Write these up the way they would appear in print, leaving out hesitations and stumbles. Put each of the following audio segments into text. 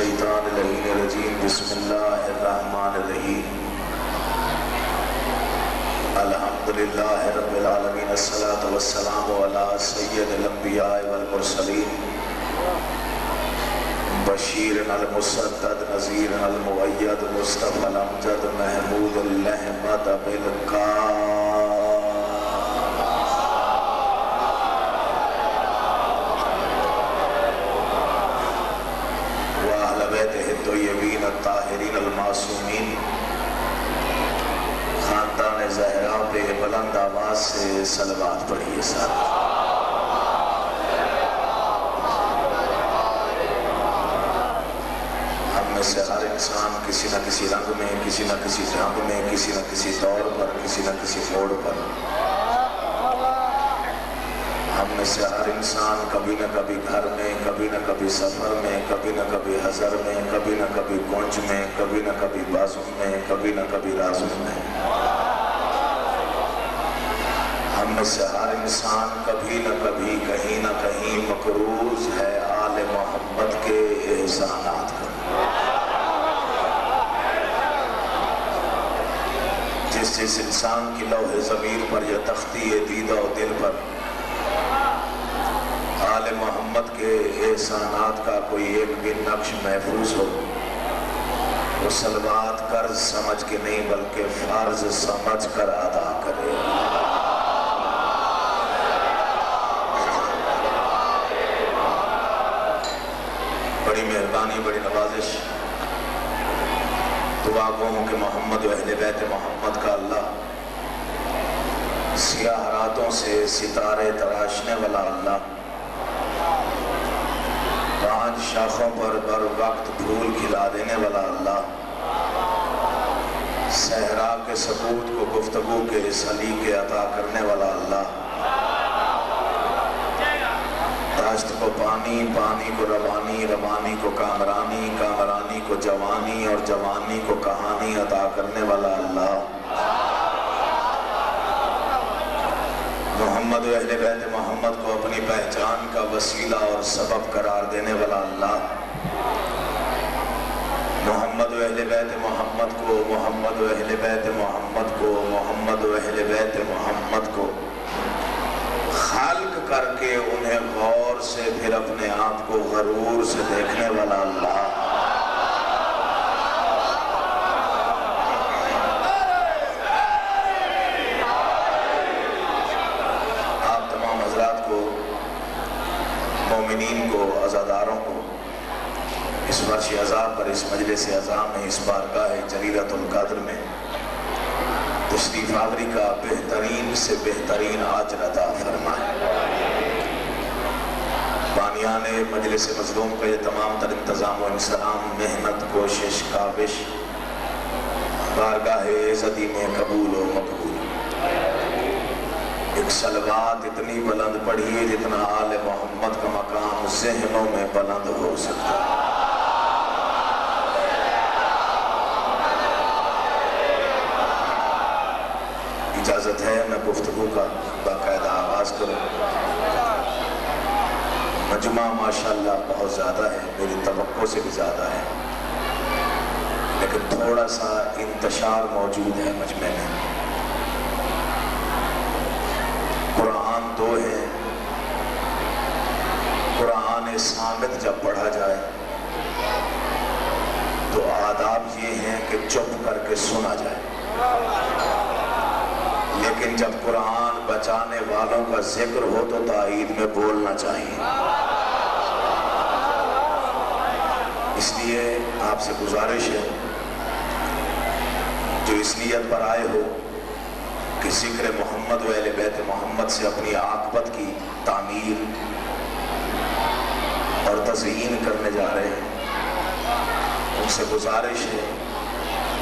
الشیطان اللعین الرجیم بسم اللہ الرحمن الرحیم الحمدللہ رب العالمین الصلاة والسلام علی سید الانبیاء والمرسلین بشیر المصدد نذیر المؤید مصطفی الامجد محمود الحمد بالکار طیبین الطاہرین المعصومین خاندان زہرا پہ بلند آواز سے صلوات پڑھیے ساتھ ہم میں سے ہر انسان کسی نہ کسی رنگ میں کسی نہ کسی جنگ میں کسی نہ کسی دور پر کسی نہ کسی موڑ پر ہم میں سے ہر انسان کبھی نہ کبھی گھر میں کبھی نہ کبھی سفر میں کبھی نہ کبھی حضر میں کبھی نہ کبھی گنج میں کبھی نہ کبھی بازو میں کبھی نہ کبھی رازو میں ہم میں سے ہر انسان کبھی نہ کبھی کہیں نہ کہیں مقروض ہے آل محمد کے احسانات کا جس انسان کی لوح ضمیر پر یا تختی دیدہ و دل پر آل محمد کے احسانات کا کوئی ایک بھی نقش محفوظ ہو وہ صلوات قرض سمجھ کے نہیں بلکہ فرض سمجھ کر ادا کرے بڑی مہربانی بڑی نوازش دعا گو ہوں کہ محمد و اہل بیت محمد کا اللہ سیاہ راتوں سے ستارے تراشنے والا اللہ پانچ شاخوں پر بر وقت پھول کھلا دینے والا اللہ صحرا کے سکوت کو گفتگو کے سلیقے عطا کرنے والا اللہ داشت کو پانی پانی کو روانی روانی کو کامرانی کامرانی کو جوانی اور جوانی کو کہانی عطا کرنے والا اللہ محمد و اہل بیت محمد کو اپنی پہچان کا وسیلہ اور سبب قرار دینے والا اللہ محمد و اہل بیت محمد کو محمد و اہل بیت محمد کو محمد و اہل بیت محمد کو خلق کر کے انہیں غور سے پھر اپنے آپ کو غرور سے دیکھنے والا اللہ مومنین کو عزاداروں کو اس ورش عذاب پر اس مجلس عظام میں اس بارگاہ جلیلۃ القدر میں تشریف آوری کا بہترین سے بہترین اجر عطا فرمائے بانیان مجلس مظلوم کا یہ تمام تر انتظام و انسلام محنت کوشش کاوش بارگاہ عزتی میں قبول و مقبول ایک صلوات اتنی بلند پڑھیے جتنا آل محمد کا مقام ذہنوں میں بلند ہو سکتا اجازت ہے میں گفتگو کا باقاعدہ آغاز کروں مجمع ماشاءاللہ بہت زیادہ ہے میری توقع سے بھی زیادہ ہے لیکن تھوڑا سا انتشار موجود ہے مجمع میں قرآن دو ہے قرآن صامت جب پڑھا جائے تو آداب یہ ہیں کہ چپ کر کے سنا جائے لیکن جب قرآن بچانے والوں کا ذکر ہو تو تائید میں بولنا چاہیے اس لیے آپ سے گزارش ہے جو اس نیت پر آئے ہو کہ ذکر محمد و اہل بیت محمد سے اپنی عاقبت کی تعمیر اور تزئین کرنے جا رہے ہیں ان سے گزارش ہے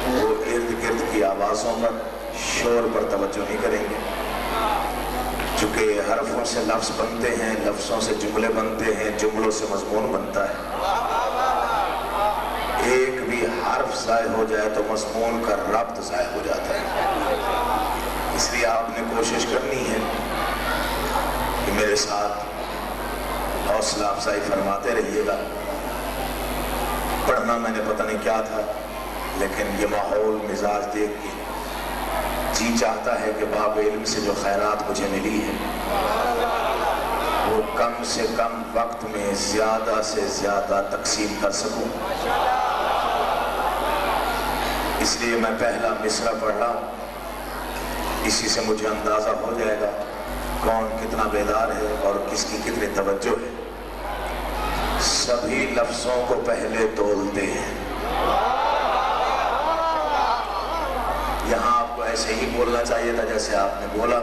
وہ ارد گرد کی آوازوں پر شور پر توجہ نہیں کریں گے چونکہ حرفوں سے لفظ بنتے ہیں لفظوں سے جملے بنتے ہیں جملوں سے مضمون بنتا ہے ایک بھی حرف ضائع ہو جائے تو مضمون کا ربط ضائع ہو جاتا ہے اس لیے آپ نے کوشش کرنی ہے کہ میرے ساتھ حوصلہ افزائی فرماتے رہیے گا پڑھنا پڑھنا میں نے پتہ نہیں کیا تھا، لیکن یہ ماحول مزاج دیکھ کے جی چاہتا ہے کہ باب علم سے جو خیرات مجھے ملی ہے وہ کم سے کم وقت میں زیادہ سے زیادہ تقسیم کر سکوں، اس لیے میں پہلا مصرع پڑھ رہا ہوں، اسی سے مجھے اندازہ ہو جائے گا کون کتنا بیدار ہے اور کس کی کتنی توجہ ہے۔ سبھی لفظوں کو پہلے تولتے ہیں۔ یہاں آپ کو ایسے ہی بولنا چاہیے تھا جیسے آپ نے بولا،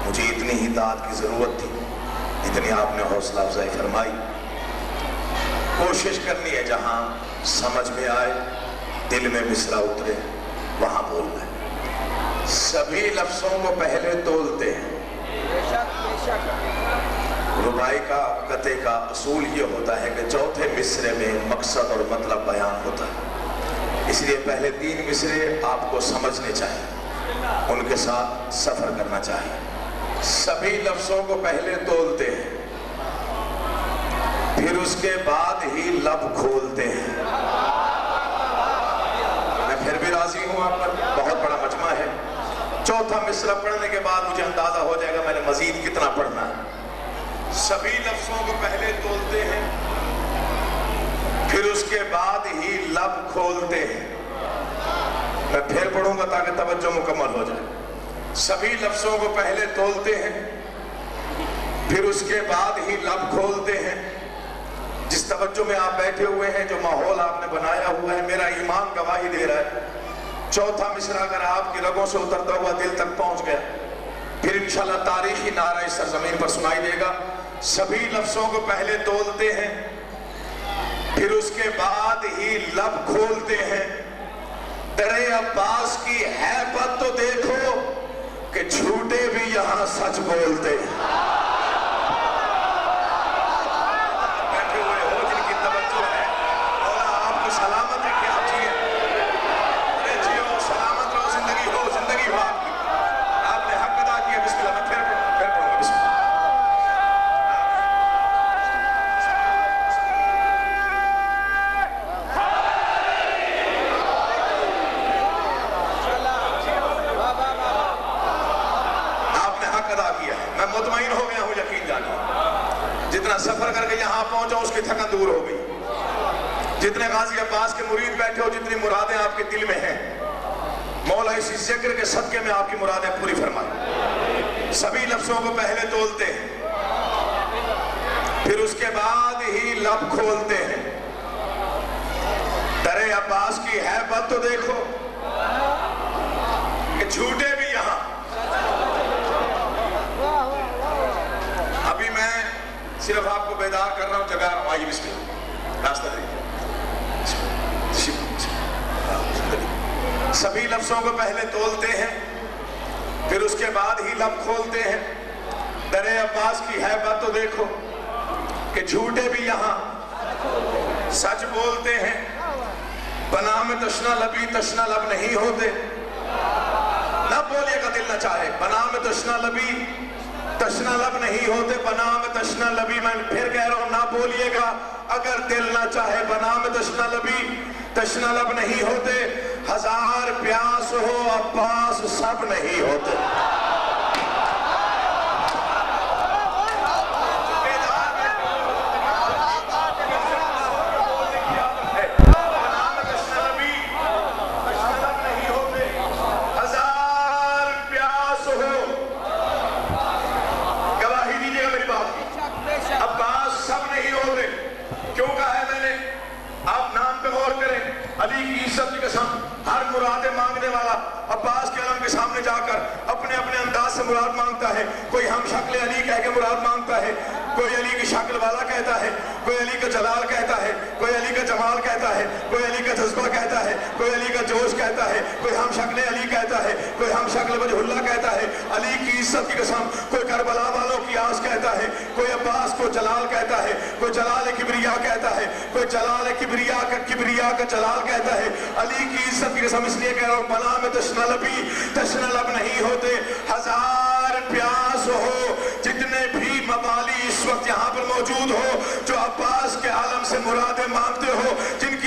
مجھے اتنی ہی داد کی ضرورت تھی اتنی آپ نے حوصلہ افزائی فرمائی۔ کوشش کرنی ہے جہاں سمجھ میں آئے، دل میں مصرع اترے، وہاں بولنا ہے۔ سبھی لفظوں کو پہلے تولتے ہیں۔ ربائی کا قطعے کا اصول یہ ہوتا ہے کہ چوتھے مصرے میں مقصد اور مطلب بیان ہوتا ہے، اس لیے پہلے 3 مصرے آپ کو سمجھنے چاہیے، ان کے ساتھ سفر کرنا چاہیے۔ سبھی لفظوں کو پہلے تولتے ہیں، پھر اس کے بعد ہی لب کھولتے ہیں۔ میں پھر بھی راضی ہوں آپ پر، بہت بڑا مجمع ہے، چوتھا مصرع پڑھنے کے بعد مجھے اندازہ ہو جائے گا میں نے مزید کتنا پڑھنا ہے۔ سبھی لفظوں کو پہلے تولتے ہیں، پھر اس کے بعد ہی لب کھولتے ہیں۔ میں پھر پڑھوں گا تاکہ توجہ مکمل ہو جائے۔ سبھی لفظوں کو پہلے تولتے ہیں، پھر اس کے بعد ہی لب کھولتے ہیں۔ جس توجہ میں آپ بیٹھے ہوئے ہیں، جو ماحول آپ نے بنایا ہوا ہے، میرا ایمان گواہی دے رہا ہے چوتھا مصرع اگر آپ کی رگوں سے اترتا ہوا دل تک پہنچ گیا، پھر انشاءاللہ تاریخی نعرہ اس سرزمین پر سنائی دے گا۔ سبھی لفظوں کو پہلے تولتے ہیں، پھر اس کے بعد ہی لب کھولتے ہیں۔ درے عباس کی ہیبت تو دیکھو کہ جھوٹے بھی یہاں سچ بولتے ہیں۔ بیٹھے ہوئے ہو جن کی توجہ ہے، مولا آپ کو سلامت رکھے، آپ جیئے، ارے جیو، سلامت رہو، زندگی ہو، زندگی ہو آپ کی۔ آپ نے حق ادا کیا، بسم اللہ، میں پھر پڑھوں گا، بسم اللہ۔ میں مطمئن ہو گیا ہوں، یقین جانیے، جتنا سفر کر کے یہاں پہنچا اس کی تھکن دور ہو گئی۔ جتنے غازی عباس کے مرید بیٹھے ہو، جتنی مرادیں آپ کے دل میں ہیں، مولا اسی ذکر کے صدقے میں آپ کی مرادیں پوری فرمائے۔ سبھی لفظوں کو پہلے تولتے ہیں، پھر اس کے بعد ہی لب کھولتے ہیں۔ درے عباس کی ہیبت تو دیکھو کہ جھوٹے بھی یہاں۔ ابھی میں صرف آپ کو بیدار کر رہا ہوں، جگہ رہا ہوں، آئیے بسم اللہ، راستہ دیکھیں۔ سبھی لفظوں کو پہلے تولتے ہیں، پھر اس کے بعد ہی لب کھولتے ہیں۔ درے عباس کی ہیبت تو دیکھو کہ جھوٹے بھی یہاں سچ بولتے ہیں۔ بنام تشنا لبی تشنا لب نہیں ہوتے، نہ بولیے گا دل نہ چاہے۔ بنام تشنا لبی تشنا لب نہیں ہوتے، بنام تشنا لبی، میں پھر کہہ رہا ہوں، نہ بولیے گا اگر دل نہ چاہے۔ بنام تشنا لبی تشنا لب نہیں ہوتے، ہزار پیاس ہو عباس سب نہیں ہوتے۔ علی کی عزت کی قسم، ہر مرادیں مانگنے والا عباس کے علم کے سامنے جا کر اپنے اپنے انداز سے مراد مانگتا ہے۔ کوئی ہم شکل علی کہہ کے مراد مانگتا ہے، کوئی علی کی شکل والا کہتا ہے، کوئی علی کا جلال کہتا ہے، کوئی علی کا جمال کہتا ہے، کوئی علی کا جذبہ کہتا ہے، کوئی علی کا جوش کہتا ہے، کوئی ہم شکل علی کہتا ہے، کوئی ہم شکل وجہ اللہ کہتا ہے۔ علی کی عزت کی قسم، کوئی کربلا والوں کی آس کہتا ہے، کوئی عباس کو جلال کہتا ہے، کوئی جلال کبریا کہتا ہے، کوئی جلال کبریا کا جلال کہتا ہے۔ علی کی عزت کی قسم اس لیے کہہ رہا ہوں، بنا میں تشنا لبی تشنا لب نہیں ہوتے، ہزار پیاس ہو، جتنے بھی موالی اس وقت یہاں پر موجود ہو جو عباس کے عالم سے مرادیں مانگتے ہو، جن کی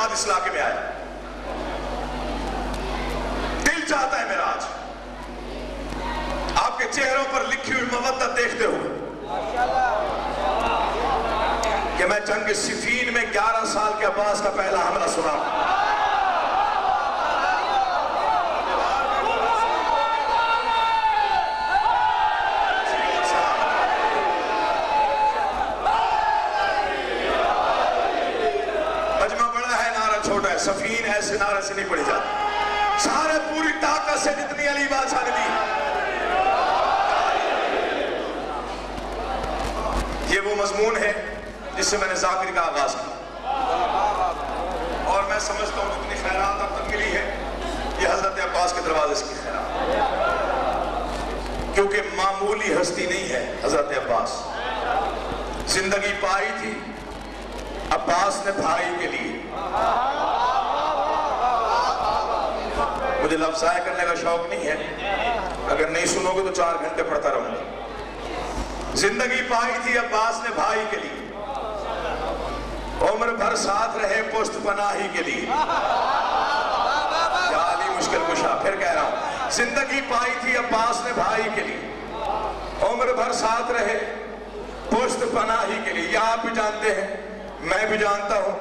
بعد اس علاقے میں آیا. دل چاہتا ہے میرا آج آپ کے چہروں پر لکھی ہوئی مودت دیکھتے ہوئے کہ میں جنگ صفین میں 11 سال کے عباس کا پہلا حملہ سنا. مجمع بڑا ہے، نعرہ چھوٹا ہے. صفین ایسے نعرے سے نہیں پڑھی جاتی. سارے پوری طاقت سے جتنی علی بادشاہ نے دی. یہ وہ مضمون ہے جس سے میں نے ذاکر کا آغاز کیا، اور میں سمجھتا ہوں جتنی خیرات اب تک ملی ہے یہ حضرت عباس کے دروازے سے کی خیرات، کیونکہ معمولی ہستی نہیں ہے. حضرت عباس زندگی پائی تھی عباس نے بھائی کے لیے. مجھے لفظ ضائع کرنے کا شوق نہیں ہے، اگر نہیں سنو گے تو 4 گھنٹے پڑھتا رہوں گا. زندگی پائی تھی عباس نے بھائی کے لیے، عمر بھر ساتھ رہے پشت پناہی کے لیے. یا علی مشکل کشا، پھر کہہ رہا ہوں، زندگی پائی تھی عباس نے بھائی کے لیے، عمر بھر ساتھ رہے پشت پناہی کے لیے. یہ آپ بھی جانتے ہیں، میں بھی جانتا ہوں،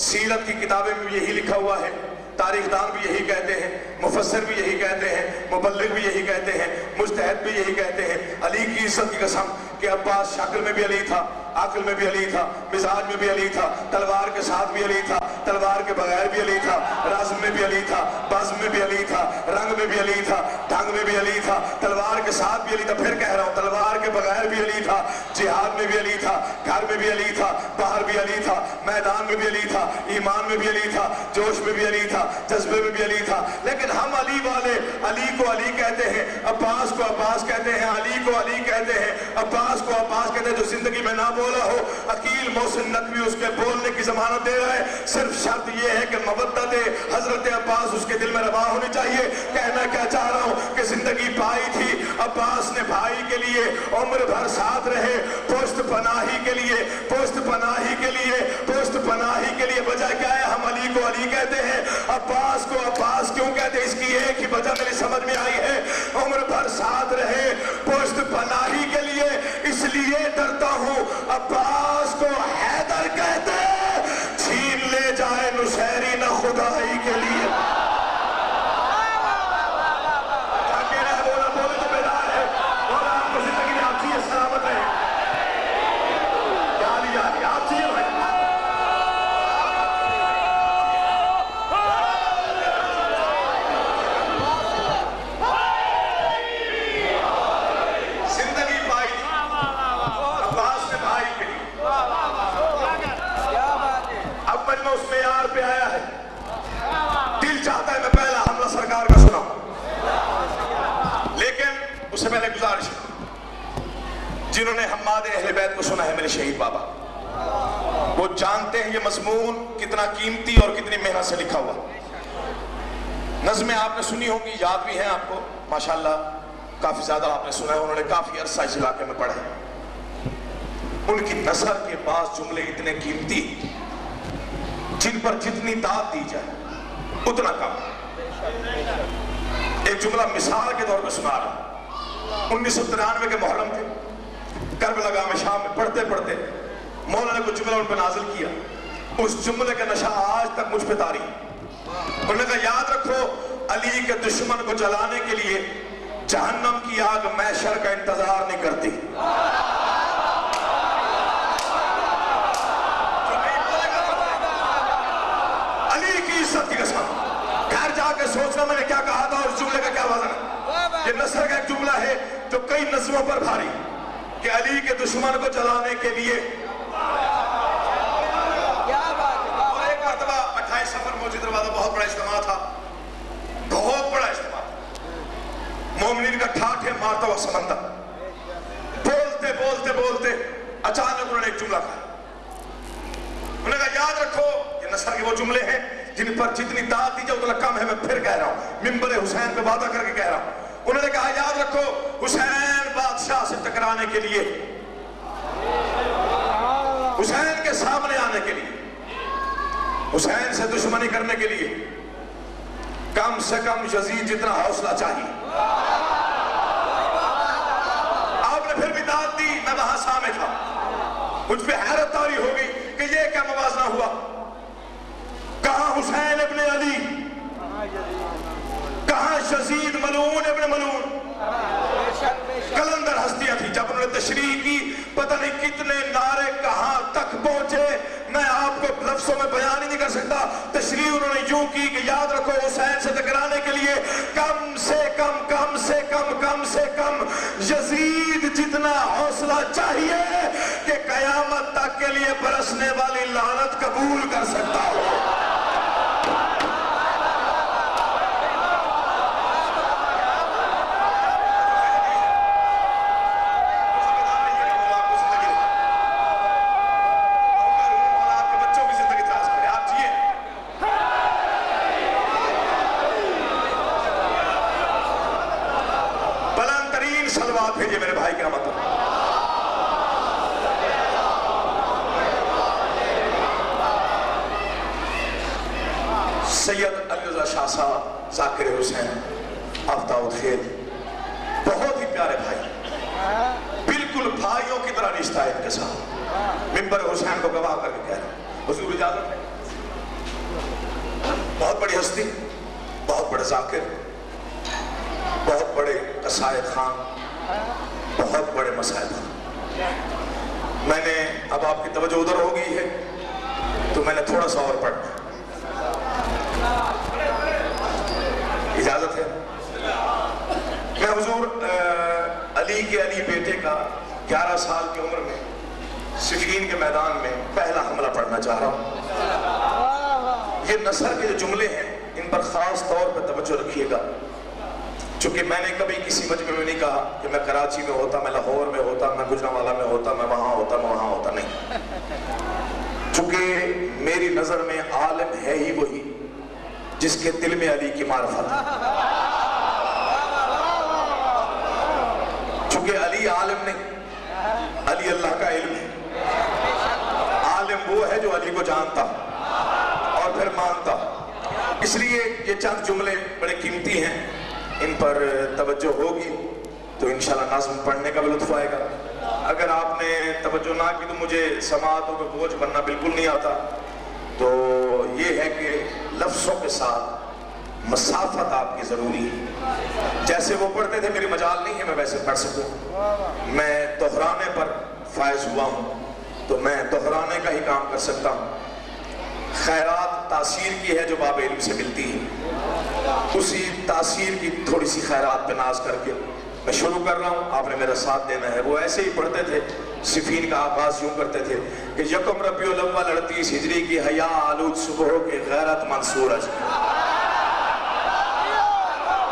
سیرت کی کتابیں میں یہی لکھا ہوا ہے، تاریخ دان بھی یہی کہتے ہیں، مفسر بھی یہی کہتے ہیں، مبلغ بھی یہی کہتے ہیں، مجتہد بھی یہی کہتے ہیں. علی کی عزت کی قسم کہ عباس شکل میں بھی علی تھا، عقل میں بھی علی تھا، مزاج میں بھی علی تھا، تلوار کے ساتھ بھی علی تھا، تلوار کے بغیر بھی علی تھا، رزم میں بھی علی تھا، بزم میں بھی علی تھا، رنگ میں بھی علی تھا، ڈھنگ میں بھی علی تھا، تلوار کے ساتھ بھی علی تھا. پھر کہہ رہا ہوں، تلوار کے بغیر بھی علی تھا، جہاد میں بھی علی تھا، گھر میں بھی علی تھا، باہر بھی علی تھا، میدان میں بھی علی تھا، ایمان میں بھی علی تھا، جوش میں بھی علی تھا، جذبے میں بھی علی تھا. لیکن ہم علی والے علی کو علی کہتے ہیں، عباس کو عباس کہتے ہیں، علی کو علی کہتے ہیں، عباس کو عباس کہتے ہیں. جو زندگی میں نہ بولا ہو، عقیل محسن نقوی اس کے بولنے کی ضمانت دے رہا ہے. صرف شرط یہ ہے کہ مودت حضرت عباس اس کے دل میں روا ہونی چاہیے. کہنا کیا چاہ رہا ہوں کہ زندگی پائی تھی عباس نے بھائی کے لیے، عمر بھر ساتھ رہے پشت پناہی کے لیے، پشت پناہی کے لیے، پشت پناہی کے لیے. وجہ کیا ہے ہم علی کو علی کہتے ہیں، عباس کو عباس کیوں کہتے ہیں؟ اس کی ایک ہی وجہ میری سمجھ میں آئی ہے، عمر بھر ساتھ رہے پشت پناہی کے لیے. اس لیے ڈرتا ہوں عباس کو حیدر کہتے چھین لے جائے نصیری نہ خدائی کے لیے. بولے تو بیدار ہے، بولا آپ کو زندگی میں آپ چاہیے سلامت رہے. کیا لیا آپ چاہیے بھائی؟ اس معیار پہ آیا ہے، دل چاہتا ہے میں پہلا حملہ سرکار کا سنا. لیکن اس سے پہلے گزارش ہے، جنہوں نے حماد اہل بیت کو سنا ہے میرے شہید بابا، وہ جانتے ہیں یہ مضمون کتنا قیمتی اور کتنی محنت سے لکھا ہوا. نظمیں آپ نے سنی ہوں گی، یاد بھی ہیں آپ کو ماشاءاللہ، کافی زیادہ آپ نے سنا ہے. انہوں نے کافی عرصہ اس علاقے میں پڑھا ہے. ان کی نثر کے بعض جملے اتنے قیمتی جن پر جتنی داد دی جائے اتنا کم. ایک جملہ مثال کے طور پہ سنا رہا. 1993 کے محرم تھے، کربلا گاہ میں شام میں پڑھتے پڑھتے مولا نے کچھ جملہ ان پہ نازل کیا. اس جملے کا نشہ آج تک مجھ پہ طاری. انہوں نے کہا یاد رکھو، علی کے دشمن کو جلانے کے لیے جہنم کی آگ محشر کا انتظار نہیں کرتی. گھر جا کے سوچنا میں نے کیا کہا تھا اور اس جملے کا کیا وزن ہے. یہ نثر کا ایک جملہ ہے جو کئی نظموں پر بھاری، کہ علی کے دشمن کو جلانے کے لیے. اور ایک مرتبہ 28 سفر موجود دروازہ بہت بڑا اجتماع تھا، بہت بڑا اجتماع. مومنین کا ٹھاٹھے مارتا ہوا سمندر. بولتے بولتے بولتے اچانک انہوں نے ایک جملہ کہا. انہوں نے کہا یاد رکھو، یہ نثر کے وہ جملے ہیں جن پر جتنی داد دی جائے اتنا کم ہے. میں پھر کہہ رہا ہوں، منبر حسین پہ وعدہ کر کے کہہ رہا ہوں. انہوں نے کہا یاد رکھو، حسین بادشاہ سے ٹکرانے کے لیے، حسین کے سامنے آنے کے لیے حسین سے دشمنی کرنے کے لیے کم سے کم یزید جتنا حوصلہ چاہیے. آپ نے پھر بھی داد دی. میں وہاں سامنے تھا. مجھ پہ حیرت طاری ہو گئی کہ یہ کیا موازنہ ہوا. کہاں حسین ابن علی, کہاں یزید ملعون ابن ملعون. کلندر ہستیاں تھی. جب انہوں نے تشریح کی پتہ نہیں کتنے نعرے کہاں تک پہنچے, میں آپ کو لفظوں میں بیان ہی نہیں کر سکتا. تشریح انہوں نے یوں کی کہ یاد رکھو حسین سے ٹکرانے کے لیے کم سے کم یزید جتنا حوصلہ چاہیے کہ قیامت تک کے لیے برسنے والی لعنت قبول کر سکتا ہو. بھیجیے میرے بھائی کیا مطلب. سید علی رضا شاہ صاحب, ذاکر حسین, آفتاب الخیر, بہت ہی پیارے بھائی, بالکل بھائیوں کی طرح رشتہ ہے ان کے ساتھ. منبر حسین کو گواہ کر کے کہہ رہے ہیں. حضور اجازت ہے. بہت بڑی ہستی, بہت بڑے ذاکر, بہت بڑے قصائد خان, بہت بڑے مسائل. میں نے اب آپ کی توجہ ادھر ہو گئی ہے تو میں نے تھوڑا سا اور پڑھنا. اجازت ہے. میں حضور علی کے علی بیٹے کا 11 سال کی عمر میں صفین کے میدان میں پہلا حملہ پڑھنا چاہ رہا ہوں. یہ نثر کے جو جملے ہیں ان پر خاص طور پہ توجہ رکھیے گا, چونکہ میں نے کبھی کسی مجمع میں نہیں کہا کہ میں کراچی میں ہوتا, میں لاہور میں ہوتا, میں گجرانوالہ میں ہوتا, میں وہاں ہوتا, میں وہاں ہوتا. نہیں, چونکہ میری نظر میں عالم ہے ہی وہی جس کے دل میں علی کی معرفت ہے. چونکہ علی عالم نہیں, علی اللہ کا علم ہے. عالم وہ ہے جو علی کو جانتا اور پھر مانتا. اس لیے یہ چند جملے بڑے قیمتی ہیں, ان پر توجہ ہوگی تو انشاءاللہ نظم پڑھنے کا بھی لطف آئے گا. اگر آپ نے توجہ نہ کی تو مجھے سماعتوں پہ بوجھ بننا بالکل نہیں آتا. تو یہ ہے کہ لفظوں کے ساتھ مسافت آپ کی ضروری ہے. جیسے وہ پڑھتے تھے میری مجال نہیں ہے میں ویسے پڑھ سکوں. میں دہرانے پر فائز ہوا ہوں تو میں دہرانے کا ہی کام کر سکتا ہوں. خیرات تاثیر کی ہے جو باب علم سے ملتی ہے, اسی تاثیر کی تھوڑی سی خیرات پہ ناز کر کے میں شروع کر رہا ہوں. آپ نے میرا ساتھ دینا ہے. وہ ایسے ہی پڑھتے تھے. صفین کا آغاز یوں کرتے تھے کہ یکم ربیع الاول 38 ہجری کی حیا آلود صبح کے غیرت من سورج.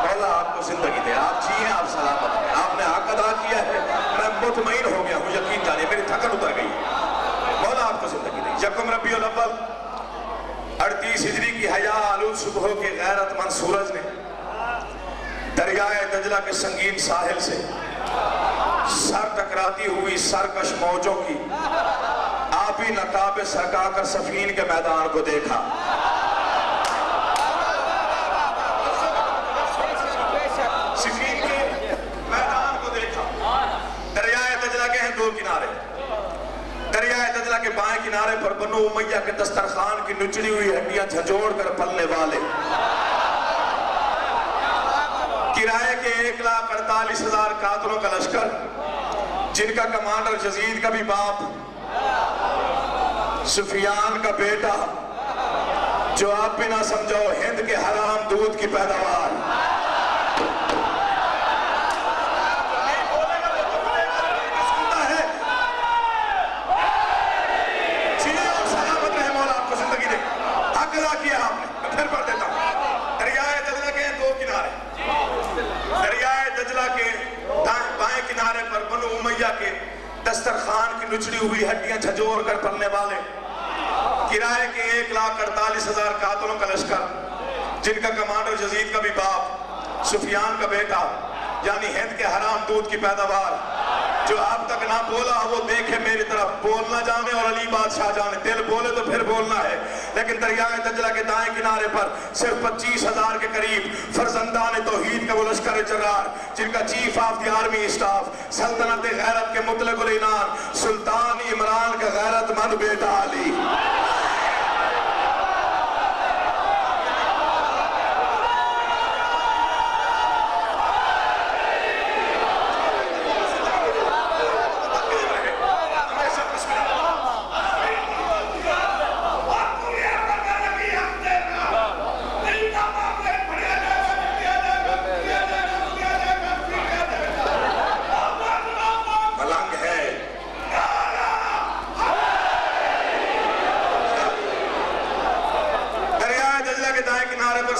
مولا آپ کو زندگی دے, آپ جیئیں, آپ سلامت ہیں. آپ نے حق ادا کیا ہے, میں مطمئن ہو گیا ہوں, یقین جانے میری تھکن اتر گئی. مولا آپ کو زندگی دے. یکم ربیع الاول 38 ہجری کی حیا آلود صبح کے غیرت من سورج نے دریائے دجلہ کے سنگین ساحل سے سر ٹکراتی ہوئی سرکش موجوں کی آبی نقاب سرکا کر صفین کے میدان کو دیکھا. صفین کے میدان کو دیکھا. دریائے دجلہ کے ہیں دو کنارے. دریائے دجلہ کے بائیں کنارے پر بنو امیہ کے دسترخوان کی نچڑی ہوئی ہڈیاں جھجوڑ کر پلنے والے, کرائے کے 1,48,000 قاتلوں کا لشکر, جن کا کمانڈر یزید کا بھی باپ, سفیان کا بیٹا, جو آپ بھی نہ سمجھو ہند کے حرام دودھ کی پیداوار. کے دسترخوان کی نچڑی ہوئی ہڈیاں جھجوڑ کر پلنے والے, کرائے کے 1,48,000 قاتلوں کا لشکر, جن کا کمانڈر یزید کا بھی باپ, سفیان کا بیٹا, یعنی ہند کے حرام دودھ کی پیداوار, جو اب تک نہ بولا وہ دیکھے میری طرف, بولنا جانے اور علی بادشاہ جانے. دل بولے تو پھر بولنا ہے لیکن دریائے دجلہ کے دائیں کنارے پر صرف 25,000 کے قریب فرزندان توحید کا وہ لشکر جرار، جن کا chief of the army staff سلطنت غیرت کے مطلق العنان سلطان عمران کا غیرت مند بیٹا علی،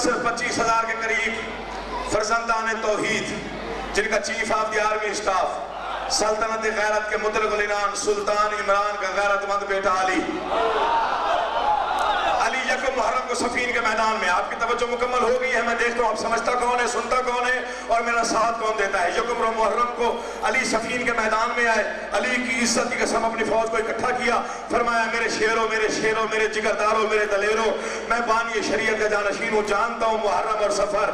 صرف 25,000 کے قریب فرزندان توحید، جن کا chief of the army staff سلطنت غیرت کے مطلق العنان سلطان عمران کا غیرت مند بیٹا علی یکم محرم کو صفین کے میدان میں آپ کی توجہ مکمل ہو گئی ہے، میں دیکھتا ہوں آپ سمجھتا کون ہے، سنتا کون ہے اور میرا ساتھ کون دیتا ہے۔ یکم محرم کو علی صفین کے میدان میں آئے، علی کی عزت کی قسم اپنی فوج کو اکٹھا کیا، فرمایا میرے شیروں میرے جگرداروں میرے دلیروں، میں بانی شریعت کا جانشین ہوں، جانتا ہوں محرم اور سفر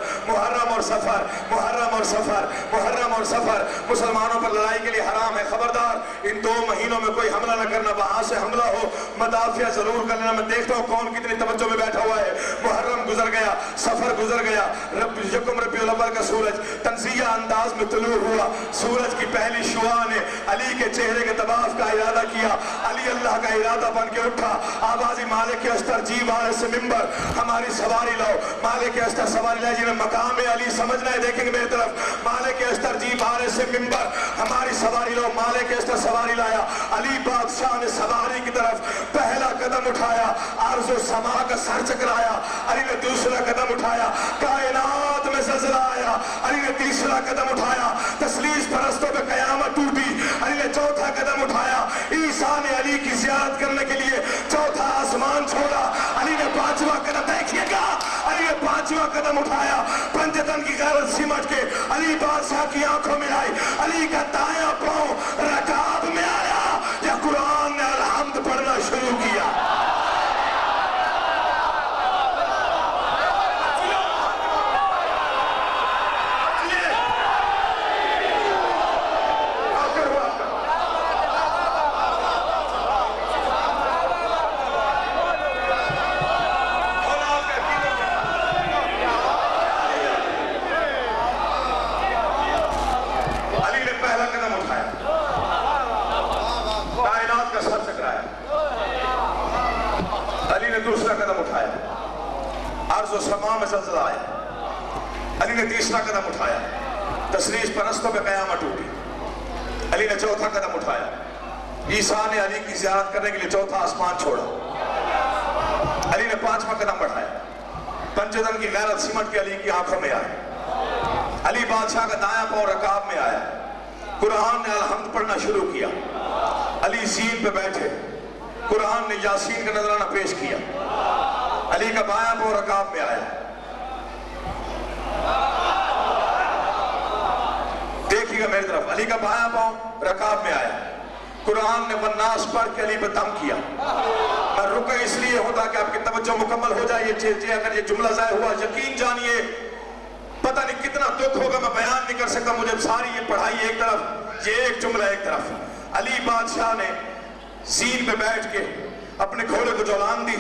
مسلمانوں پر لڑائی کے لیے حرام ہے، خبردار ان 2 مہینوں میں کوئی حملہ نہ کرنا، وہاں سے حملہ ہو مدافع ضرور کر لینا۔ میں دیکھتا ہوں کون کتنی توجہ میں بیٹھا ہوا ہے۔ محرم گزر گیا، سفر گزر گیا، یکم ربیع الاول کا سورج تنزیہ انداز میں طلوع ہوا، سورج کی پہلی شعاع نے علی کے چہرے کے طواف کا ارادہ کیا، علی اللہ کا ارادہ بن کے اٹھا، آوازی مالک اشتر جی والے سے ممبر ہماری سواری لاؤ، مالک اشتر سواری لائے، جنہیں مقام علی سمجھنا ہے دیکھیں گے میری طرف، مالک اشتر جی والے سے ممبر ہماری سواری لاؤ، مالک اشتر سواری لایا، علی بادشاہ نے سواری کی طرف پہلا قدم اٹھایا، عرض و سما کا سر چکرایا، علی نے دوسرا قدم اٹھایا، کائنات میں زلزلہ آیا، علی نے تیسرا قدم اٹھایا، تثلیث پرستوں پہ قیامت ٹوٹی، علی نے چوتھا قدم اٹھایا، عیسیٰ نے علی کی زیارت کرنے کے لیے چوتھا آسمان چھوڑا، علی نے 5واں قدم دیکھیے گا، علی نے 5واں قدم اٹھایا، پنجتن کی غیرت سمٹ کے علی بادشاہ کی آنکھوں میں آئی، علی کا دایاں پاؤں رکاب میں آیا، یا قرآن نے الحمد پڑھنا شروع کیا۔ دوسرا قدم اٹھایا، عرض و سما میں زلزلہ آیا، علی نے تیسرا قدم اٹھایا، تثلیث پرستوں پہ قیامت ٹوٹی، علی نے چوتھا قدم اٹھایا، عیسیٰ نے علی کی زیارت کرنے کے لیے چوتھا آسمان چھوڑا، علی نے 5واں قدم بڑھایا، پنجتن کی غیرت سمٹ کے علی کی آنکھوں میں آئی، علی بادشاہ کا دایاں پاؤں رکاب میں آیا، قرآن نے الحمد پڑھنا شروع کیا، علی زین پہ بیٹھے، قرآن نے یاسین کا نذرانہ پیش کیا، علی کا بایاں پاؤں رکاب میں آیا، دیکھیے گا میری طرف، علی کا بایاں پاؤں رکاب میں آیا، قرآن نے والناس پڑھ کے علی پہ دم کیا۔ میں رکا اس لیے ہوتا کہ آپ کی توجہ مکمل ہو جائے، اگر یہ جملہ ضائع ہوا یقین جانیے پتہ نہیں کتنا دکھ ہوگا، میں بیان نہیں کر سکتا، مجھے ساری یہ پڑھائی ایک طرف، یہ ایک جملہ ایک طرف۔ علی بادشاہ نے زین پہ بیٹھ کے اپنے گھوڑے کو جولان دی،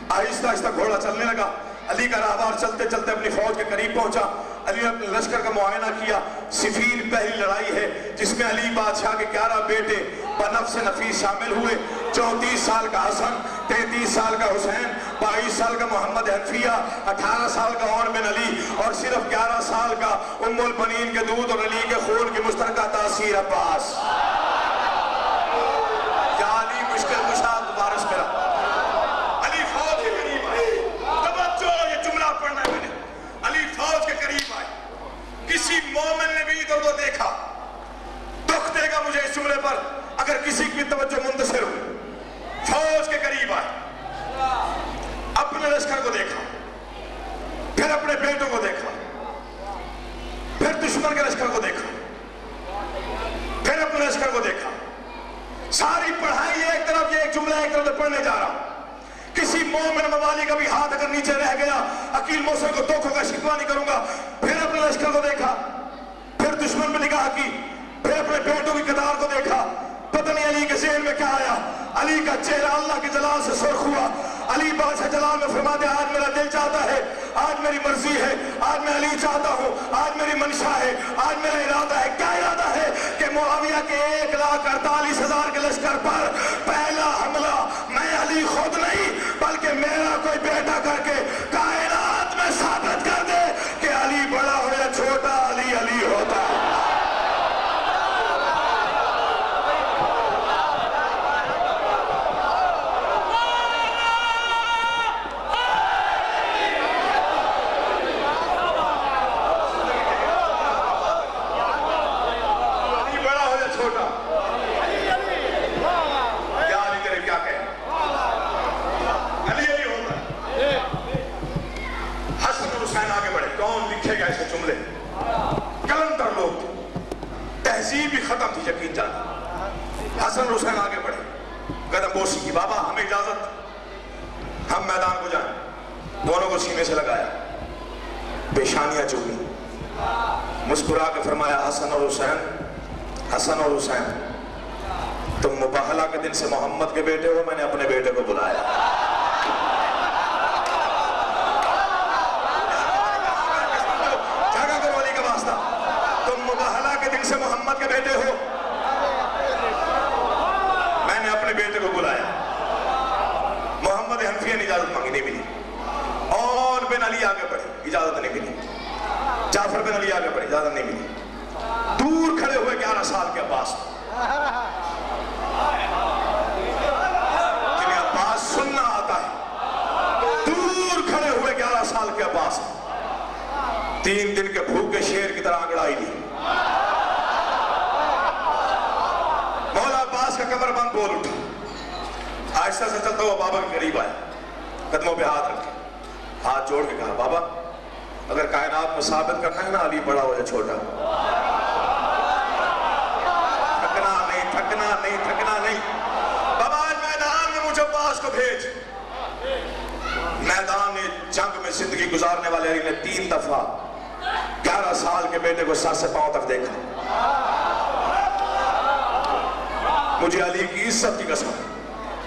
آہستہ آہستہ گھوڑا چلنے لگا، علی کا راہوار چلتے چلتے اپنی فوج کے قریب پہنچا، علی نے اپنے لشکر کا معائنہ کیا، صفین پہلی لڑائی ہے جس میں علی بادشاہ کے 11 بیٹے بنفس نفیس شامل ہوئے، 34 سال کا حسن، 33 سال کا حسین، 22 سال کا محمد حنفیہ، 18 سال کا عون بن علی اور صرف 11 سال کا ام البنین کے دودھ اور علی کے خون کی مشترکہ تاثیر عباس۔ یا علی مشکل کشاد بارش میرا، علی فوج کے قریب آئے، توجہ یہ جملہ پڑھنا ہے میں نے، علی فوج کے قریب آئے، کسی مومن نے بھی ادھر ادھر دیکھا، دکھ دے گا مجھے اس جملے پر اگر کسی کی توجہ منتصر ہو، فوج کے قریب آئے، اپنے لشکر کو دیکھا، پھر اپنے بیٹوں کو دیکھا، پھر دشمن کے لشکر کو دیکھا، پھر اپنے لشکر کو دیکھا، ساری پڑھائی ایک طرف، یہ ایک جملہ ایک طرف پڑھنے جا رہا ہوں، کسی مومن موالی کا بھی ہاتھ اگر نیچے رہ گیا عقیل موسیٰ کو توکھوں کا شکوہ نہیں کروں گا. پھر اپنے لشکر کو دیکھا, پھر دشمن پہ نگاہ کی, پھر اپنے بیٹوں کی قطار کو دیکھا. پتہ نہیں علی کے ذہن میں کیا آیا. علی کا چہرہ اللہ کے جلال سے سرخ ہوا. علی بادشاہ جلال میں فرماتے ہیں آج میرا دل چاہتا ہے, آج میری مرضی ہے, آج میں علی چاہتا ہوں, آج میری منشا ہے, آج میرا ارادہ ہے. کیا ارادہ ہے؟ کہ معاویہ کے 1,48,000 کے لشکر پر پہلا حملہ میں علی خود نہیں بلکہ میرا کوئی بیٹا کر کے کائنات میں ثابت کر دے کہ علی بڑا ہو یا چھوٹا, علی علی ہوتا ہے. جملے کلندر لوگ تھے, تہذیب بھی ختم تھی, یقین جانا. حسن حسین آگے بڑھے, قدم بوسی کی, بابا ہمیں اجازت, ہم میدان کو جائیں. دونوں کو سینے سے لگایا, پیشانیاں چومی, مسکرا کے فرمایا حسن اور حسین, حسن اور حسین تم مباہلہ کے دن سے محمد کے بیٹے ہو, میں نے اپنے بیٹے کو بلایا. محمد کے بیٹے ہو, میں نے اپنے بیٹے کو بلایا. محمد حنفیہ نے اجازت مانگی, نہیں ملی. اور بن علی آگے بڑھے, اجازت نہیں ملی. جعفر بن علی آگے بڑھے, اجازت نہیں ملی. دور کھڑے ہوئے 11 سال کے عباس, جنہیں عباس سننا آتا ہے, دور کھڑے ہوئے 11 سال کے عباس, 3 دن کے بھوکے شیر کی طرح انگڑائی دی. کا کمر بند بول اٹھا, آہستہ سے چلتا ہوا بابا کے قریب آیا, قدموں پہ ہاتھ رکھے, ہاتھ جوڑ کے کہا بابا اگر کائنات میں ثابت کرنا ہے نا علی بڑا ہو یا چھوٹا, تھکنا نہیں, تھکنا نہیں, تھکنا نہیں. بابا آج میدان میں مجھے عباس کو بھیج. میدان میں جنگ میں زندگی گزارنے والے علی نے 3 دفعہ 11 سال کے بیٹے کو سر سے پاؤں تک دیکھا. مجھے علی کی عزت کی قسم.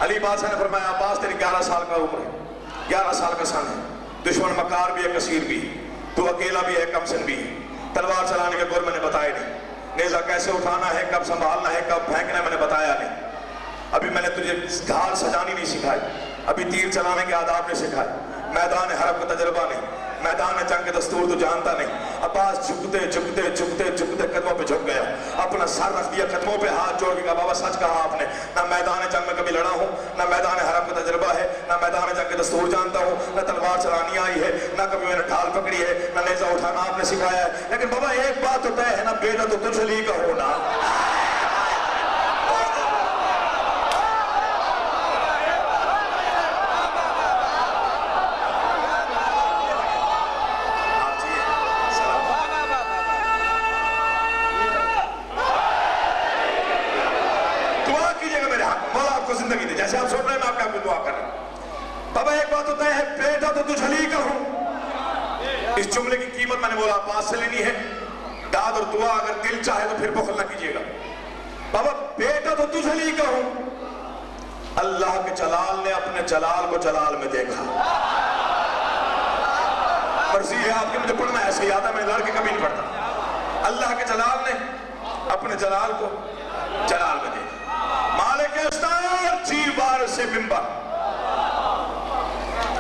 علی بادشاہ نے فرمایا عباس تیری 11 سال کا عمر ہے, 11 سال کا سن ہے, دشمن مکار بھی ہے, کثیر بھی, تو اکیلا بھی ہے, کم سن بھی ہے. تلوار چلانے کے گور میں نے بتایا نہیں, نیزہ کیسے اٹھانا ہے, کب سنبھالنا ہے, کب پھینکنا ہے میں نے بتایا نہیں. ابھی میں نے تجھے ڈھال سجانی نہیں سکھائی, ابھی تیر چلانے کے آداب نہیں سکھائے, میدان حرب کا تجربہ نہیں, میدان جنگ کے دستور تو جانتا نہیں. عباس جھکتے جھکتے جھکتے جھکتے قدموں پہ جھک گیا, اپنا سر رکھ دیا, قدموں پہ ہاتھ جوڑ کے کہا بابا سچ کہا آپ نے, نہ میدان جنگ میں کبھی لڑا ہوں, نہ میدان حرب کا تجربہ ہے, نہ میدان جنگ کے دستور جانتا ہوں, نہ تلوار چلانی آئی ہے, نہ کبھی میں نے ڈھال پکڑی ہے, نہ نیزہ اٹھانا آپ نے سکھایا ہے. لیکن بابا ایک بات تو طے ہے نا, بیٹا تو تجھ علی کا ہونا. زندگی دے جیسے آپ سن رہے ہیں, میں آپ کو دعا کر رہا ہوں. بابا ایک بات ہوتا ہے, بیٹا تو تجھ علی کا ہوں. اس جملے کی قیمت میں نے مولا عباس سے لینی ہے. داد اور دعا اگر دل چاہے تو پھر بخل نہ کیجیے گا. بابا بیٹا تو تجھ علی کا ہوں. اللہ کے جلال نے اپنے جلال کو جلال میں دیکھا. مرضی ہے آپ کی, مجھے پڑھنا ایسے یاد ہے, میں لڑ کے کبھی نہیں پڑھتا. اللہ کے جلال نے اپنے جلال کو جلال میں دیکھا. مالک استار چیر بار سے ممبر,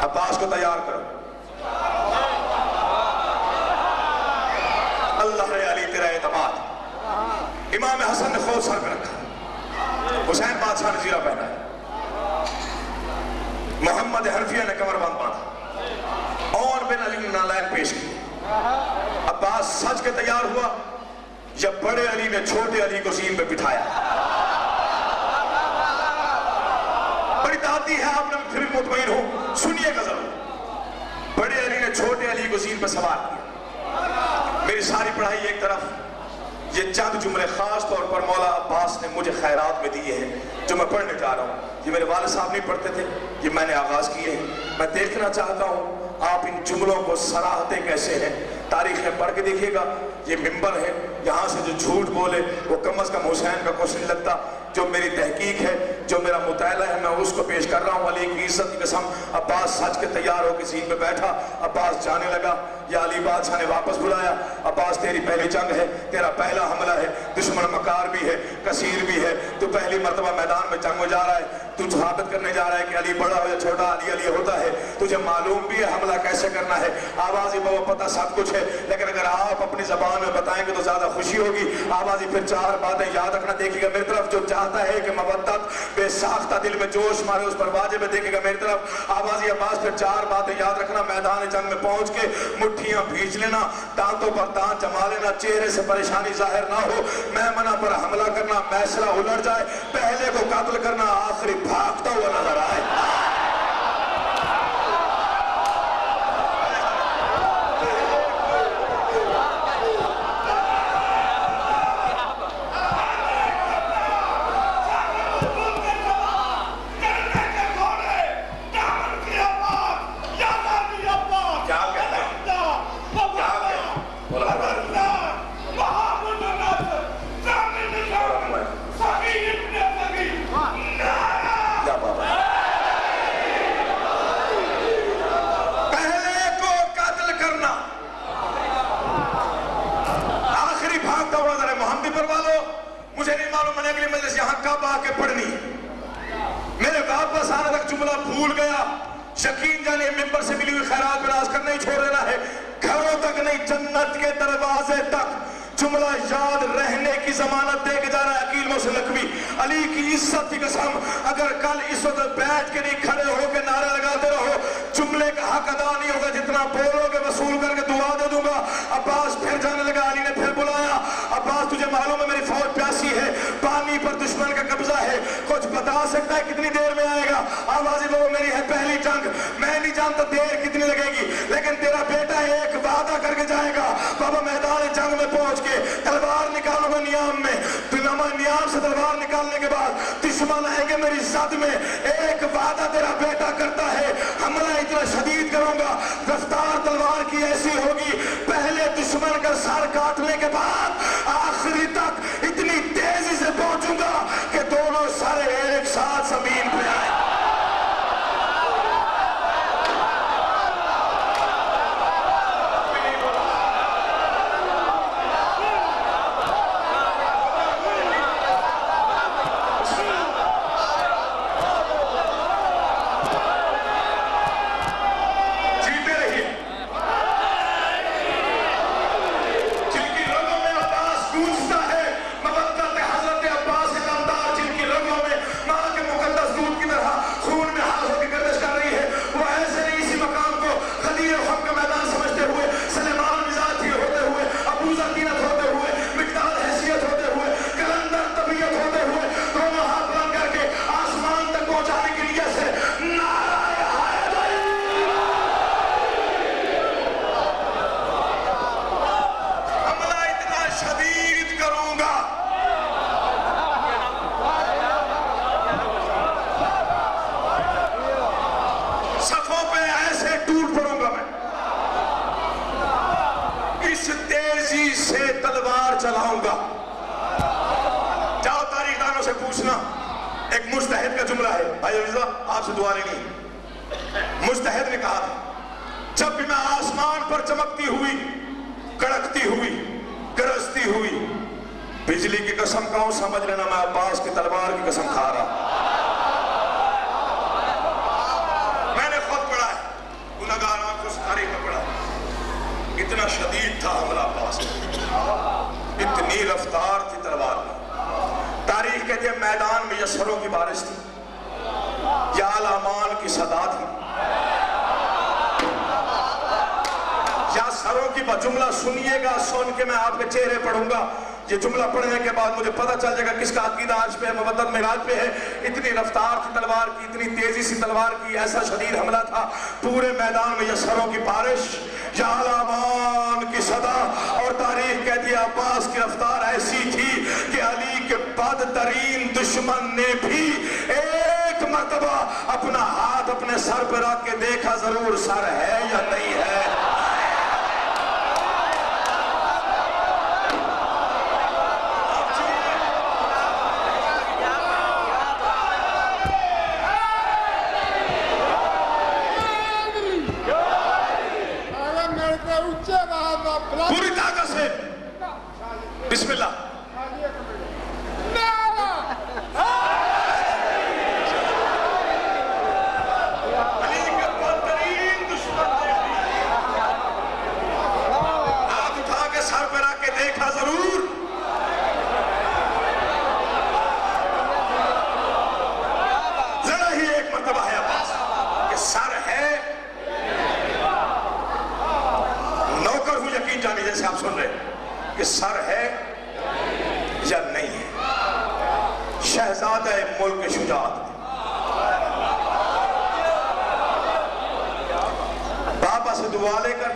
عباس کو تیار کرو. اللہ علی تیرا اعتماد. امام حسن نے خوف سر پہ رکھا, حسین بادشاہ نے زیرہ پہنا ہے, محمد حنفیہ نے کمر بند باندھا, اور بن علی نے نالائق پیش کی. عباس سج کے تیار ہوا, جب بڑے علی نے چھوٹے علی کو زین پہ بٹھایا. بڑی دادی ہے, آپ نے پھر بھی مطمئن ہو, سنیے گا ضرور. بڑے علی نے چھوٹے علی کو زین پہ سوار کیا. میری ساری پڑھائی ایک طرف, یہ چند جملے خاص طور پر مولا عباس نے مجھے خیرات میں دیے ہیں جو میں پڑھنے جا رہا ہوں. یہ میرے والد صاحب نہیں پڑھتے تھے, یہ میں نے آغاز کیے ہیں. میں دیکھنا چاہتا ہوں آپ ان جملوں کو سراہتے کیسے ہیں. تاریخ میں پڑھ کے دیکھیے گا. یہ منبر ہے, یہاں سے جو جھوٹ بولے وہ کم از کم حسین کا کچھ نہیں لگتا. جو میری تحقیق ہے, جو میرا مطالعہ ہے, میں اس کو پیش کر رہا ہوں. علی کی عزت کی قسم. عباس سج کے تیار ہو کے زین پہ بیٹھا. عباس جانے لگا. یا علی بادشاہ نے واپس بلایا. عباس تیری پہلی جنگ ہے, تیرا پہلا حملہ ہے. دشمن مکار بھی ہے, کثیر بھی ہے. تو پہلی مرتبہ میدان میں جنگ میں جا رہا ہے. تو ثابت کرنے جا رہا ہے کہ علی بڑا ہو یا چھوٹا, علی علی ہوتا ہے. تجھے معلوم بھی ہے حملہ کیسے کرنا ہے. آوازی بابا پتہ سب کچھ ہے, لیکن اگر آپ اپنی زبان میں بتائیں گے تو زیادہ خوشی ہوگی. آوازی پھر 4 باتیں یاد رکھنا. دیکھیے گا میری طرف, جو چاہتا ہے کہ مودت بے ساختہ دل میں جوش مارے اس پر واجب ہے. دیکھے گا میری طرف. آوازی عباس پھر 4 باتیں یاد رکھنا. میدان جنگ میں پہنچ کے مٹھیاں بھیج لینا, دانتوں پر دانت جما لینا, چہرے سے پریشانی ظاہر نہ ہو. میمنہ پر حملہ کرنا, میسرہ الٹ جائے, پہلے کو قتل کرنا, آخری بھاگتا ہوا نظر آئے. مجھے نہیں معلوم میں نے اگلی مجلس یہاں کب آ کے پڑھنی. میرے واپس آنے تک جملہ بھول گیا. یقین جانے ممبر سے ملی ہوئی خیرات میں راز کرنا ہی چھوڑ دینا ہے. گھروں تک نہیں, جنت کے دروازے تک جملہ یاد رہنے کی ضمانت دے کے جا رہا ہے عقیل محسن لکھوی. علی کی عزت کی قسم, اگر کل اس وقت بیٹھ کے نہیں کھڑے ہو کے نعرے لگاتے رہو, جملے کا حق ادا نہیں ہوگا. جتنا بولو گے وصول کر کے دعا دے دوں گا. عباس پھر جانے لگا. علی نے پھر بلایا. عباس تجھے معلوم ہے میری فوج پیاسی ہے, پانی پر دشمن کا قبضہ ہے, کچھ بتا سکتا ہے کتنی دیر میں آئے گا. آوازی بابا میری ہے پہلی جنگ, میں نہیں جانتا دیر کتنی لگے گی, لیکن تیرا بیٹا ایک وعدہ کر کے جائے گا. بابا میدان جنگ میں پہنچ کے تلوار نکالوں گا نیام میں. نیام سے تلوار نکالنے کے بعد دشمن آئیں گے میری زد میں. ایک وعدہ تیرا بیٹا کرتا ہے, حملہ اتنا شدید کروں گا, رفتار تلوار کی ایسی ہوگی, پہلے دشمن کا سر کاٹنے کے بعد آخری تک اتنی تیزی سے پہنچوں گا کہ دونوں سر ایک ساتھ زمین پہ آئے. چلاؤں گا. جاؤ تاریخ دانوں سے پوچھنا. ایک مجتہد کا جملہ ہے, بھائی عزیزہ آپ سے دعا لینی. مجتہد نے کہا تھا جب بھی میں آسمان پر چمکتی ہوئی, کڑکتی ہوئی, گرجتی ہوئی, بجلی کی قسم کھاؤں سمجھ لینا میں عباس کی تلوار کی قسم کھا رہا. میں نے خود پڑھا ہے, گناہگار آنکھوں سے تاریخ میں پڑھا. اتنا شدید تھا حملہ عباس, اتنی رفتار تھی تلوار میں. تاریخ کہتے ہیں میدان میں یسروں کی بارش تھی, یا الامان کی صدا تھی, یا سروں کی جملہ سنیے گا, سن کے میں آپ کے چہرے پڑھوں گا. یہ جملہ پڑھنے کے بعد مجھے پتہ چل جائے گا کس کا عقیدہ آج پہ ہے, مودت معراج پہ ہے. اتنی رفتار تھی تلوار کی, اتنی تیزی سی تلوار کی, ایسا شدید حملہ تھا. پورے میدان میں یسروں کی بارش, یا الامان کی صدا. اور تاریخ کہتی ہے عباس کی رفتار ایسی تھی کہ علی کے بدترین دشمن نے بھی ایک مرتبہ اپنا ہاتھ اپنے سر پہ رکھ کے دیکھا ضرور سر ہے یا نہیں ہے. پوری طاقت سے بسم اللہ. علی کے بدترین دشمن نے ہاتھ اٹھا کے سر پہ رکھ کے دیکھا ضرور. ذرا ہی ایک مرتبہ ہے عباس کہ سر ہے. نوکر ہوں یقین جانے جیسے آپ سن رہے کہ سر ہے یا نہیں ہے. شہزادہ ملک شجاعت بابا سے دعا لے کر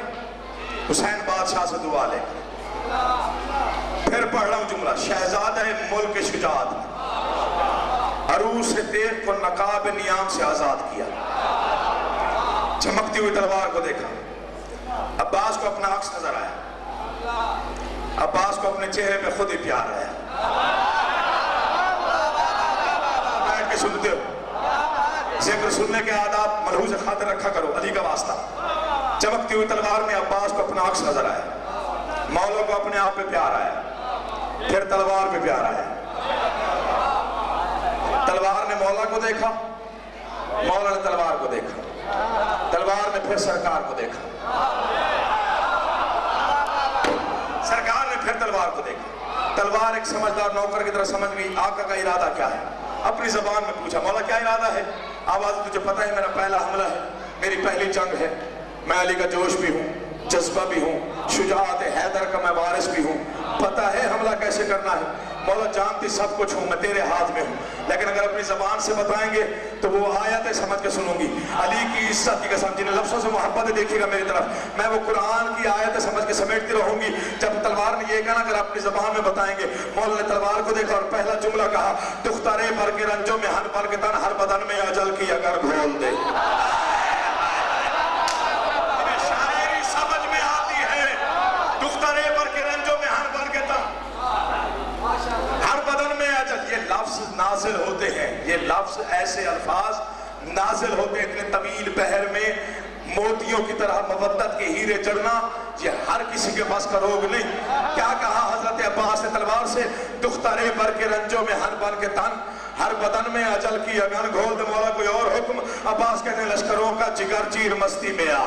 حسین بادشاہ سے دعا لے کر پھر پڑھ رہا ہوں جملہ. شہزادہ ملک شجاعت عروس تیر کو نقاب نیام سے آزاد کیا. چمکتی ہوئی تلوار کو دیکھا. عباس کو اپنا عکس نظر آیا. عباس کو اپنے چہرے پہ خود ہی پیار آیا. بیٹھ کے سنتے ہو ذکر سننے کے آداب ملحوظ خاطر رکھا کرو. علی کا واسطہ. چمکتی ہوئی تلوار میں عباس کو اپنا عکس نظر آیا. مولا کو اپنے آپ پہ پیار آیا. پھر تلوار پہ پیار آیا. تلوار نے مولا کو دیکھا. مولا نے تلوار کو دیکھا. تلوار نے پھر سرکار کو دیکھا. سرکار نے پھر تلوار کو دیکھا. تلوار ایک سمجھدار نوکر کی طرح سمجھ گئی آقا کا ارادہ کیا ہے. اپنی زبان میں پوچھا مولا کیا ارادہ ہے. آواز تجھے پتہ ہے میرا پہلا حملہ ہے, میری پہلی جنگ ہے. میں علی کا جوش بھی ہوں, جذبہ بھی ہوں, شجاعت حیدر کا میں وارث بھی ہوں. پتہ ہے حملہ کیسے کرنا ہے. مولا جانتی سب کچھ ہوں, میں تیرے ہاتھ میں ہوں, لیکن اگر اپنی زبان سے بتائیں گے تو وہ آیتیں سمجھ کے سنوں گی. علی کی عزت کی قسم جنہیں لفظوں سے محبت دیکھے گا میری طرف, میں وہ قرآن کی آیتیں سمجھ کے سمیٹتی رہوں گی. جب تلوار نے یہ کہا اگر اپنی زبان میں بتائیں گے. مولا نے تلوار کو دیکھا اور پہلا جملہ کہا دخترے بھر کے رنجوں میں ہر پر کے تن ہر بدن میں اجل کی اگر گھول دے. شاعری سمجھ میں آتی ہے. دخترے بھر کے رنجوں میں ہر پر کے تن ہر بدن میں اجل. یہ لفظ نازل ہوتے ہیں, یہ لفظ ایسے الفاظ نازل ہوتے ہیں اتنے طویل بحر میں موتیوں کی طرح مودت کے ہیرے چڑھنا یہ ہر کسی کے پاس کا روگ نہیں. کیا کہا حضرت عباس نے تلوار سے دخترے بھر کے رنجوں میں ہر بر کے تن ہر بدن میں اجل کی اگن گھول دے. مولا کوئی اور حکم. عباس کہتے ہیں لشکروں کا جگر چیر مستی میں آ.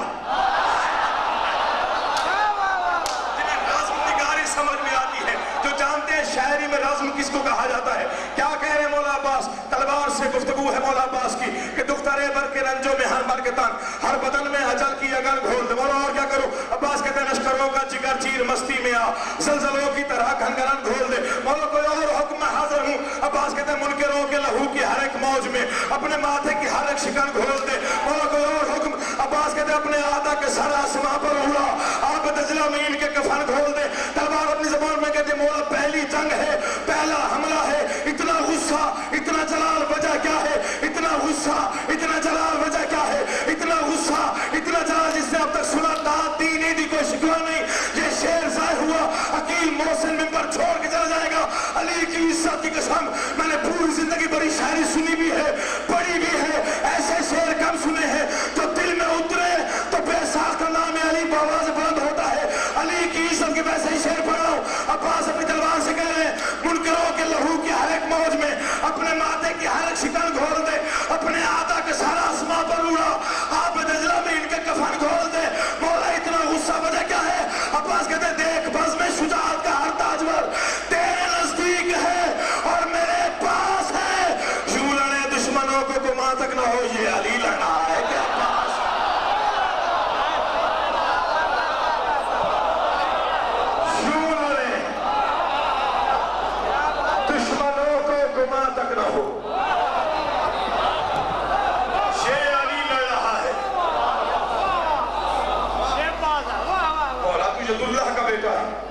سمجھ میں آتی ہے جو جانتے ہیں شاعری میں رزم کس کو کہا جاتا ہے. کیا کہہ رہے ہیں مولا عباس. تلوار سے گفتگو ہے مولا عباس کی کہ دخترے بھر کے رنجوں میں ہر بر کے تن ہر بدن میں اجل کی اگن گھول دے. مولا اور کیا کروں. عباس کہتے ہیں لشکروں کا جگر چیر مستی میں آ, زلزلوں کی طرح گھنگرن گھول دے. مولا کوئی اور حکم میں حاضر ہوں. عباس کہتے ہیں منکروں کے لہو کی ہر ایک موج میں اپنے ماتھے کی ہر ایک شکن گھول دے. مولا کوئی اور حکم. عباس کہتے ہیں اپنے آدھا کے سر آسماں پر اڑا آب دجلہ میں ان کے کفن گھول دے. تلوار اپنی زبان میں کہتے ہیں مولا پہلی جنگ ہے, پہلا حملہ ہے. اتنا غصہ اتنا جلال وجہ کیا ہے. اتنا غصہ اتنا جلال وجہ کیا ہے. اتنا غصہ اتنا جلال جس نے اب تک سنا داد دینی دی کوئی شکوہ نہیں. یہ شعر ضائع ہوا عقیل محسن ممبر چھوڑ کے چلا جائے گا. علی کی عزت کی قسم میں نے پوری زندگی بڑی شاعری سنی بھی ہے پڑھی بھی ہے. ایسے شعر کم سنے ہیں جو دل میں اترے تو بے ساختہ نام علی باواز بلند ہوتا ہے. علی کی عزت کے ویسے ہی شعر پڑھا ہوں. عباس اپنی تلوار سے کہہ رہے ہیں منکروں کے لہو کی ہر ایک موج میں اپنے ماتھے کی ہر ایک شکن گھول دے. اپنے آدھا کے سارا آسماں پر اڑا آب دجلہ میں ان کے کفن گھول دے. مولا اتنا غصہ وجہ کیا ہے. عباس کہتے ہیں دیکھ بز میں شجاعت کا ہر تاجور تیرے نزدیک ہے اور میرے پاس ہے. یوں لڑے دشمنوں کو گما تک نہ ہو یہ علی لڑا ہے کیا پاس. تک نہ ہو یہ علی لڑ رہا ہے. اور آپ عبد اللہ کا بیٹا ہے.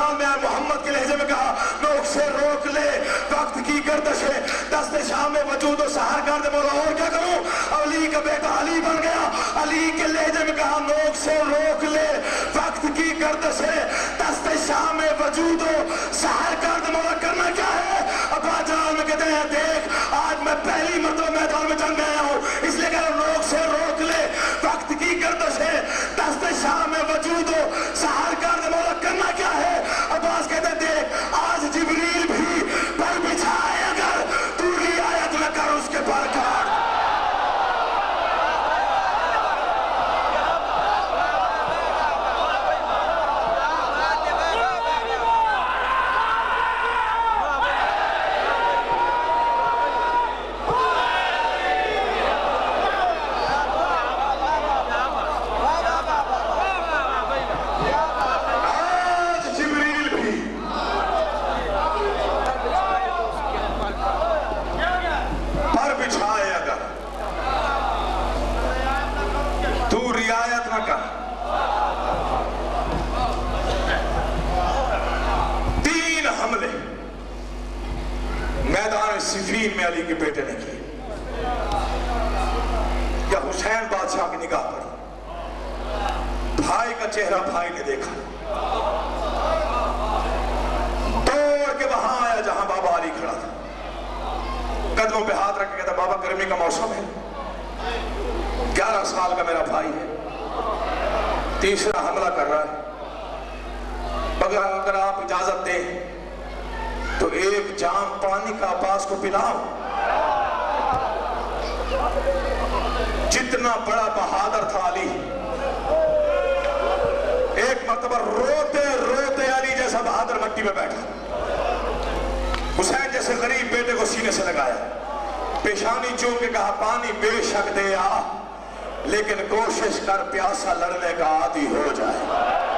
میدان میں آئے محمد کے لہجے میں کہا نوک سے روک لے وقت کی گردش ہے دست شام میں وجود و سحر کر دے مولا اور کیا کروں علی کا بیٹا علی بن گیا علی کے لہجے میں کہا نوک سے روک لے وقت کی گردش ہے دست شام میں وجود و سحر کر دے مولا کرنا کیا ہے ابا جان میں کہتے ہیں دیکھ آج میں پہلی مرتبہ میدان میں جنگ میں آیا ہوں اس لیے کہہ رہا ہوں نوک سے روک لے وقت کی گردش ہے دست شام میں وجود و سحر کر دے مولا کرنا کیا ہے عباس کہتے ہیں دیکھ آج جبریل بھی پر بچھائے اگر تو رعایت نہ کر اس کے پر کاٹ صفین میں علی کے بیٹے نے کی یا حسین بادشاہ کی نگاہ پڑی بھائی کا چہرہ بھائی نے دیکھا دوڑ کے وہاں آیا جہاں بابا علی کھڑا تھا قدموں پہ ہاتھ رکھ کے کہتا بابا گرمی کا موسم ہے 11 سال کا میرا بھائی ہے تیسرا حملہ کر رہا ہے اگر آپ اجازت دیں تو ایک جام پانی کا عباس کو پلاؤ جتنا بڑا بہادر تھا علی ایک مرتبہ روتے روتے علی جیسا بہادر مٹی میں بیٹھا حسین جیسے غریب بیٹے کو سینے سے لگایا پیشانی چوم کے کہا پانی بے شک دے آ لیکن کوشش کر پیاسا لڑنے کا عادی ہو جائے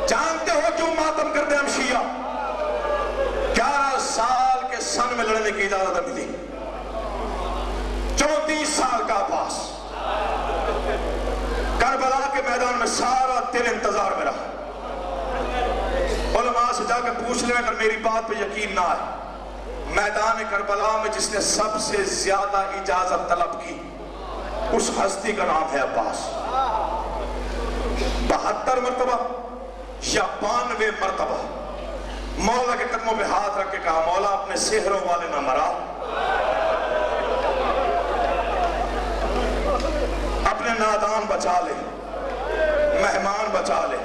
جانتے ہو کیوں ماتم کرتے ہم شیعہ 11 سال کے سن میں لڑنے کی اجازت ملی 34 سال کا عباس کربلا کے میدان میں سارا دن انتظار میں رہا علماء سے جا کے پوچھ لیں اگر میری بات پہ یقین نہ آئے میدان کربلا میں جس نے سب سے زیادہ اجازت طلب کی اس ہستی کا نام ہے عباس 72 مرتبہ یا 92 مرتبہ مولا کے قدموں پہ ہاتھ رکھ کے کہا مولا اپنے سحروں والے نہ مرا اپنے نادان بچا لے مہمان بچا لے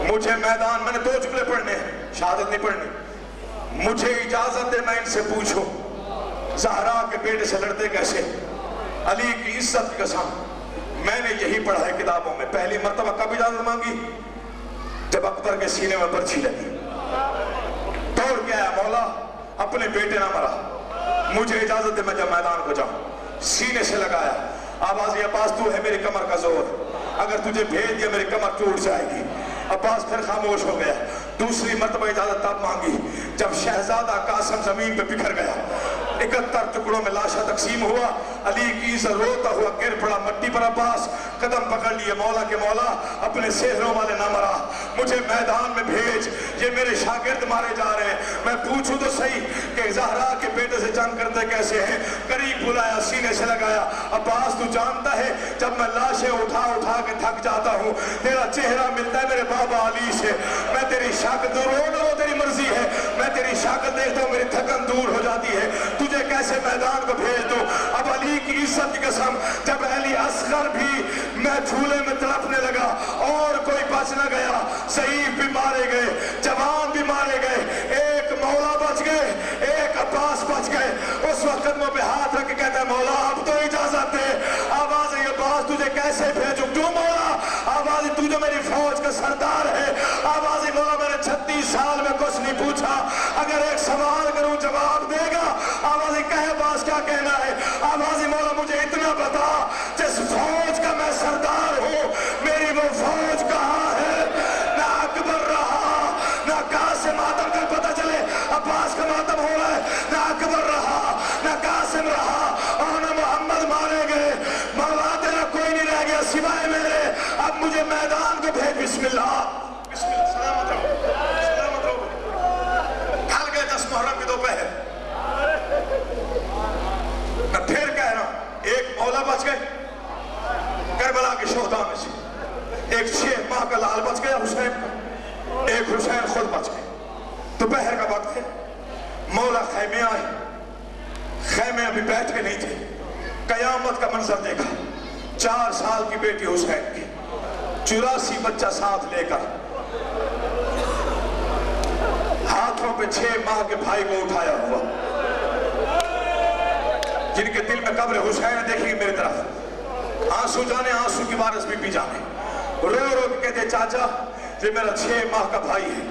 مجھے میدان میں نے 2 جملے پڑھنے شہادت نہیں پڑھنی مجھے اجازت دے میں ان سے پوچھوں زہرا کے بیٹے سے لڑتے کیسے علی کی عزت کی قسم میں نے یہی پڑھا ہے کتابوں میں پہلی مرتبہ کب اجازت مانگی جب اکبر کے سینے میں برچھی لگی دوڑ کے آیا مولا اپنے بیٹے نہ مرا مجھے اجازت دے میں جب میدان کو جاؤں سینے سے لگایا آواز عباس تو ہے میری کمر کا زور اگر تجھے بھیج دیا میری کمر ٹوٹ جائے گی عباس پھر خاموش ہو گیا دوسری مرتبہ اجازت تب مانگی جب شہزادہ قاسم زمین پہ بکھر گیا 71 ٹکڑوں میں لاشا تقسیم ہوا علی کی روتا ہوا گر پڑا مٹی پر عباس قدم پکڑ لیے مولا کے مولا اپنے سحروں والے نہ مرا مجھے میدان میں بھیج یہ میرے شاگرد مارے جا رہے ہیں میں پوچھوں تو صحیح کہ زہرا کے بیٹے سے جنگ کرتے کیسے ہیں قریب بلایا سینے سے لگایا عباس تو جانتا ہے جب میں لاشیں اٹھا اٹھا کے تھک جاتا ہوں تیرا چہرہ ملتا ہے میرے بابا علی سے میں تیری شاگرد رو تیری مرضی ہے میں تیری شاگرد دیکھتا ہوں میری تھکن دور ہو جاتی ہے تجھے کیسے میدان کو بھیج دوں اب علی کی عزت کی قسم جب علی اصغر بھی میں جھولے میں تڑپنے لگا اور کوئی بچ نہ گیا ضعیف بھی مارے گئے جوان بھی مارے گئے ایک مولا بچ گئے ایک عباس بچ گئے اس وقت قدموں پہ ہاتھ رکھ کے کہتا ہے مولا اب تو اجازت دے آواز ہے عباس تجھے کیسے بھیجوں کیوں مولا آواز تو جو میری فوج کا سردار ہے آواز مولا میں نے 36 سال میں کچھ نہیں پوچھا اگر ایک سوال کروں جواب دے گا آواز کہے عباس کیا کہنا ہے آواز مولا مجھے اتنا بتا جس فوج کا میں سردار ہوں میری وہ فوج کہاں ہے نہ اکبر رہا نہ قاسم ماتم کا پتہ چلے عباس کا ماتم ہو رہا ہے نہ اکبر رہا نہ قاسم رہا اور نہ محمد مارے گئے مولا تیرا کوئی نہیں رہ گیا سوائے میرے اب مجھے میدان کو بھیج. بسم اللہ بسم اللہ. سلامت رہو سلامت رہو. ڈھل گئے 10 محرم کی دوپہر. میں پھر کہہ رہا ہوں ایک مولا بچ گئے کربلا کے شہداء میں سے. ایک 6 ماہ کا لال بچ گیا حسین کا. ایک حسین خود بچ گئے. دوپہر کا وقت ہے. مولا خیمے آئے. خیمے ابھی بیٹھ کے نہیں تھے. قیامت کا منظر دیکھا. 4 سال کی بیٹی حسین کی 84 بچہ ساتھ لے کر ہاتھوں پہ 6 ماہ کے بھائی کو اٹھایا ہوا. جن کے دل میں قبر حسین دیکھیں میری طرف. آنسو جانے آنسو کی بارش بھی پی جانے. رو رو کے کہتے چاچا یہ میرا 6 ماہ کا بھائی ہے.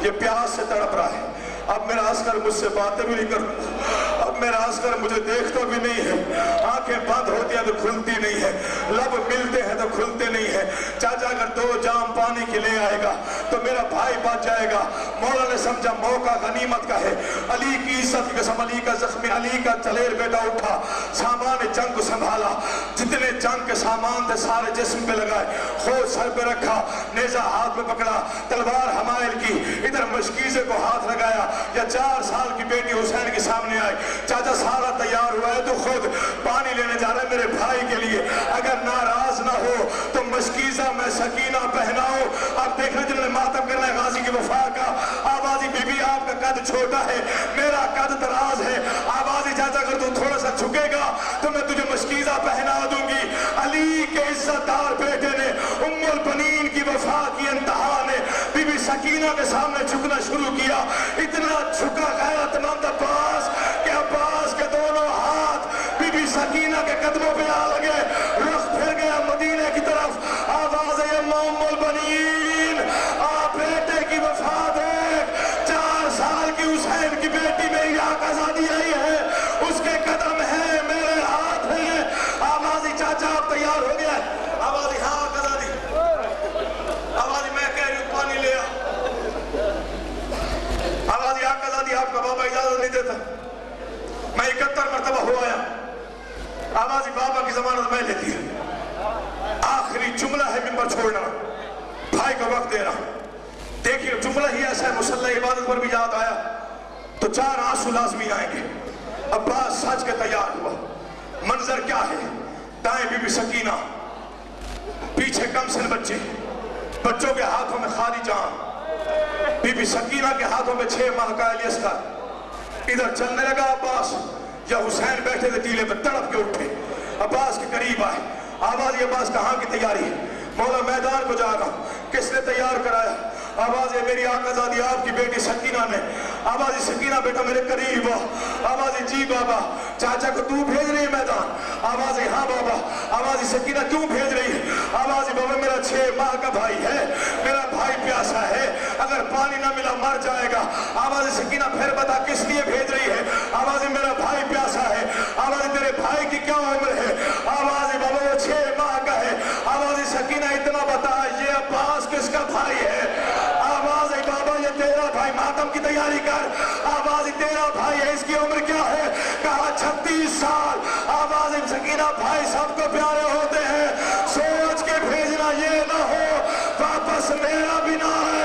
یہ پیاس سے تڑپ رہا ہے. اب میرا عسکر مجھ سے باتیں بھی نہیں کرتا. اب میرا عسکر مجھے دیکھتا بھی نہیں ہے. آنکھیں بند ہوتی ہیں تو کھلتی نہیں ہے. لب ملتے ہیں تو کھلتے نہیں ہے. چاچا اگر 2 جام پانی کے لے آئے گا تو میرا بھائی بچ جائے گا. مولا نے سمجھا موقع غنیمت کا ہے. علی کی عزت کی قسم علی کا زخمی علی کا دلیر بیٹا اٹھا. سامان جنگ کو سنبھالا. جتنے جنگ کے سامان تھے سارے جسم پہ لگائے. خود سر پہ رکھا. نیزہ ہاتھ میں پکڑا. تلوار حمائل کی. ادھر مشکیزے کو ہاتھ لگایا. یا 4 سال کی بیٹی حسین کے سامنے آئی. چاچا سارا تیار ہوا ہے تو خود پانی لینے جا رہا ہے میرے بھائی کے لیے. اگر ناراض نہ ہو تو مشکیزہ میں سکینہ پہناؤ. آپ دیکھ رہے جنہوں نے ماتم کرنا ہے غازی کی وفا کا. آوازی بی بی آپ کا قد چھوٹا ہے میرا قد دراز ہے. آوازی چاچا اگر تو تھوڑا سا جھکے گا تو میں تجھے مشکیزہ پہنا دوں گی. علی کے عزت دار بیٹے نے ام البنین کی وفا کی انتہا نے بی بی سکینہ کے سامنے جھکنا شروع کیا. اتنا جھکا غیرت مند عباس کہ عباس کے دونوں ہاتھ بی بی سکینہ کے قدموں پہ آ لگے. رخ پھر گیا مدینے کی طرف. آواز ہے ام البنین آپ بیٹے کی وفا دیکھ. 4 سال کی حسین کی بیٹی میری آنکھ آزادی آئی ہے. اس کے قدم ہیں میرے ہاتھ ہیں. آوازی چاچا آپ تیار ہو گیا. آوازی ہاں آزادی. آوازی میں کہہ رہی ہوں پانی لے آ. آوازی آنکھ آزادی آپ کا بابا اجازت نہیں دیتا. میں 71 مرتبہ ہو آیا. آوازی بابا کی ضمانت میں لیتی ہے. آخری جملہ ہے منبر چھوڑنا. بھائی کا وقت دے رہا. دیکھیے جملہ ہی ایسا ہے مصلی عبادت پر بھی یاد آیا تو 4 آنسو لازمی آئیں گے. عباس سج کے تیار ہوا. منظر کیا ہے؟ دائیں بی بی سکینہ, پیچھے کم سن بچے, بچوں کے ہاتھوں میں خالی جام. بی بی سکینہ کے ہاتھوں میں 6 ماہ کا علی اصغر. ادھر چلنے لگا عباس. یا حسین بیٹھے تھے ٹیلے پہ تڑپ کے اٹھے. عباس کے قریب آئے. آواز عباس کہاں کی تیاری ہے؟ مولا میدان کو جا رہا. کس نے تیار کرایا؟ آواز ہے میری آنکھ آزادی آپ کی بیٹی سکینہ نے. آواز سکینہ بیٹا میرے قریب آ. آواز جی بابا. چاچا کو تو بھیج رہی ہے میدان؟ آواز ہاں بابا. آواز سکینہ کیوں بھیج رہی ہے؟ آواز بابا میرا 6 ماہ کا بھائی ہے. میرا بھائی پیاسا ہے. اگر پانی نہ ملا مر جائے گا. آواز سکینہ پھر بتا کس لیے بھیج رہی ہے؟ آواز میرا بھائی پیاسا ہے. آواز تیرے بھائی کی کیا عمر ہے؟ آواز بابا وہ 6 ماہ کا ہے. آواز سکینہ اتنا بتا یہ عباس کس کا بھائی ہے؟ آواز بابا یہ تیرا بھائی. ماتم کی تیاری کر. آواز تیرا بھائی ہے. اس کی عمر کیا ہے؟ کہا 36 سال. آواز سکینہ بھائی سب کو پیارے ہوتے ہیں. سوچ کے بھیجنا یہ نہ ہو واپس میرا بھی نہ ہے.